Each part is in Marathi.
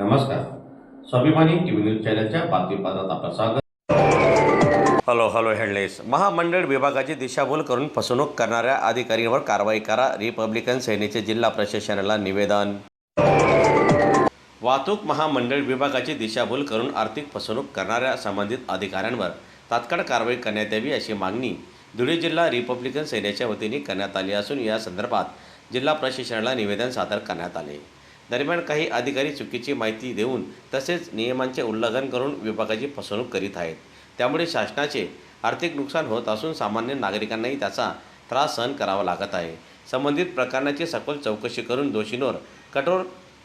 नमस्कार. स्वाभिमानी टीव्ही न्यूज चॅनलच्या बातमीपत्रात आपलं स्वागत. Hello headlines. महामंडळ विभागाची दिशाभूल करून फसवणूक करणाऱ्या अधिकाऱ्यांवर कारवाई करा. रिपब्लिकन सेनेचे जिल्हा प्रशासनाला निवेदन. वाहतूक महामंडळ विभागाची दिशाभूल करून आर्थिक फसवणूक करणाऱ्या संबंधित अधिकाऱ्यांवर तात्काळ कारवाई करण्यात यावी अशी मागणी धुळे जिल्हा रिपब्लिकन सेनेच्या वतीने करण्यात आली असून या संदर्भात जिल्हा प्रशासनाला निवेदन सादर करण्यात आले. दरम्यान काही अधिकारी चुकीची माहिती देऊन तसेच नियमांचे उल्लंघन करून विभागाची फसवणूक करीत आहेत. त्यामुळे शासनाचे आर्थिक नुकसान होत असून सामान्य नागरिकांनाही त्याचा त्रास सहन करावा लागत आहे. संबंधित प्रकरणाची सखोल चौकशी करून दोषींवर कठोर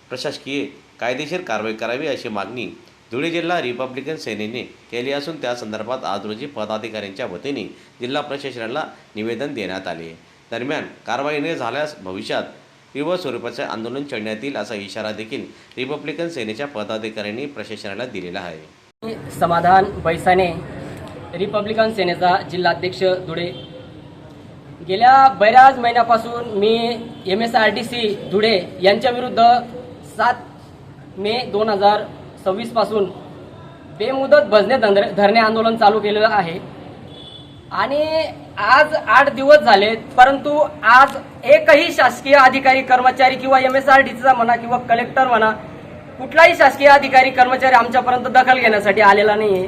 प्रशासकीय कायदेशीर कारवाई करावी अशी मागणी धुळे जिल्हा रिपब्लिकन सेनेने केली असून त्या संदर्भात आज रोजी पदाधिकाऱ्यांच्या वतीने जिल्हा प्रशासनाला निवेदन देण्यात आले. दरम्यान कारवाई न झाल्यास भविष्यात तीव्र स्वरूपाचे आंदोलन छेडण्यात येईल असा इशारा देखील रिपब्लिकन सेनेच्या पदाधिकाऱ्यांनी प्रशासनाला दिलेला आहे. समाधान बैसाने, रिपब्लिकन सेनेचा जिल्हाध्यक्ष धुळे. गेल्या बऱ्याच महिन्यापासून मी MSRTC धुळे यांच्या विरुद्ध 7 मे 2026 पासून बेमुदत भजने धरणे आंदोलन चालू केलेलं आहे आणि आज 8 दिवस झाले, परंतु आज एकही शासकीय अधिकारी कर्मचारी किंवा MSRTCचा म्हणा किंवा कलेक्टर म्हणा कुठलाही शासकीय अधिकारी कर्मचारी आमच्यापर्यंत दखल घेण्यासाठी आलेला नाहीये.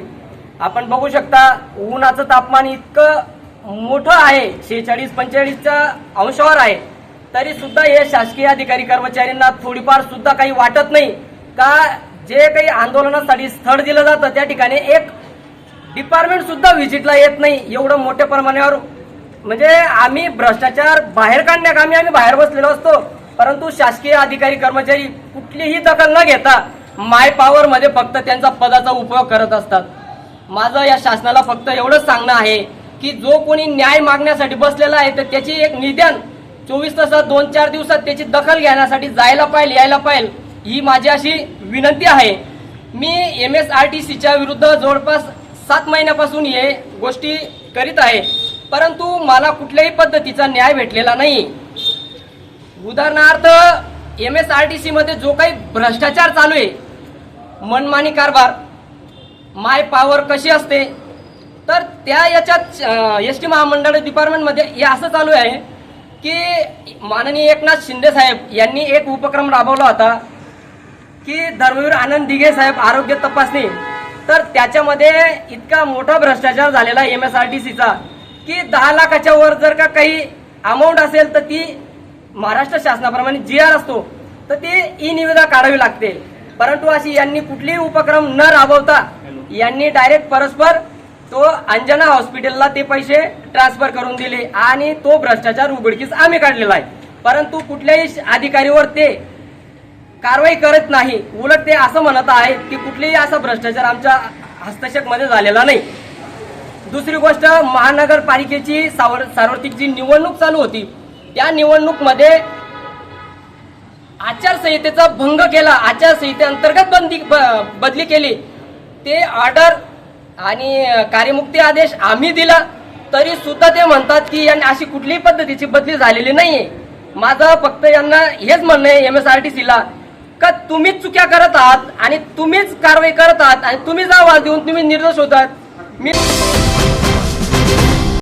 आपण बघू शकता उन्हाचं तापमान इतकं मोठं आहे, 46-45च्या अंशावर आहे, तरी सुद्धा हे शासकीय अधिकारी कर्मचाऱ्यांना थोडीफार सुद्धा काही वाटत नाही का जे काही आंदोलनासाठी स्थळ दिलं जातं त्या ठिकाणी एक डिपार्टमेंट सुद्धा व्हिजिटला येत नाही. एवढं मोठ्या प्रमाणावर म्हणजे आम्ही भ्रष्टाचार बाहेर काढण्याकामी आम्ही बाहेर बसलेलो असतो, परंतु शासकीय अधिकारी कर्मचारी कुठलीही दखल न घेता माय पॉवर मध्ये फक्त त्यांचा पदाचा उपयोग करत असतात. माझं या शासनाला फक्त एवढंच सांगणं आहे की जो कोणी न्याय मागण्यासाठी बसलेला आहे तर त्याची एक निदान 24 तासात 2-4 दिवसात त्याची दखल घेण्यासाठी जायला पाहिजे, यायला पाहिजे, ही माझी अशी विनंती आहे. मी MSRTCच्या विरुद्ध जवळपास 7 महिन्यापासून हे गोष्टी करीत आहे, परंतु मला कुठल्याही पद्धतीचा न्याय भेटलेला नाही. उदाहरणार्थ MSRTC मध्ये जो काही भ्रष्टाचार चालू आहे, मनमानी कारभार, माय पॉवर कशी असते, तर त्या याच्यात ST महामंडळ डिपार्टमेंटमध्ये हे असं चालू आहे की माननीय एकनाथ शिंदे साहेब यांनी एक उपक्रम राबवला होता की धर्मवीर आनंद दिघे साहेब आरोग्य तपासणी, तर त्याच्यामध्ये इतका मोठा भ्रष्टाचार झालेला MSRTCचा की 10 लाखाच्या वर जर का काही अमाऊंट असेल तर ती महाराष्ट्र शासनाप्रमाणे GR असतो तर ती ई-निविदा काढावी लागते. परंतु अशी यांनी कुठलीही उपक्रम न राबवता यांनी डायरेक्ट परस्पर तो अंजना हॉस्पिटलला ते पैसे ट्रान्सफर करून दिले आणि तो भ्रष्टाचार उघडकीस आम्ही काढलेला आहे. परंतु कुठल्याही अधिकारीवर ते कारवाई करत नाही, उलट ते असं म्हणत आहे की कुठलेही असा भ्रष्टाचार आमच्या हस्तक्षेपमध्ये झालेला नाही. दुसरी गोष्ट, महानगरपालिकेची सार्वत्रिक जी निवडणूक चालू होती त्या निवडणूकमध्ये आचारसंहितेचा भंग केला, आचारसंहितेअंतर्गत बदली केली, ते ऑर्डर आणि कार्यमुक्ती आदेश आम्ही दिला, तरी सुद्धा ते म्हणतात की यांनी अशी कुठलीही पद्धतीची बदली झालेली नाहीये. माझं फक्त यांना हेच म्हणणं आहे MSRTCला का तुम्हीच चुक्या करत आहात आणि तुम्हीच कारवाई करत आहात आणि तुम्हीच आवाज देऊन तुम्ही निर्दोष होतात. मी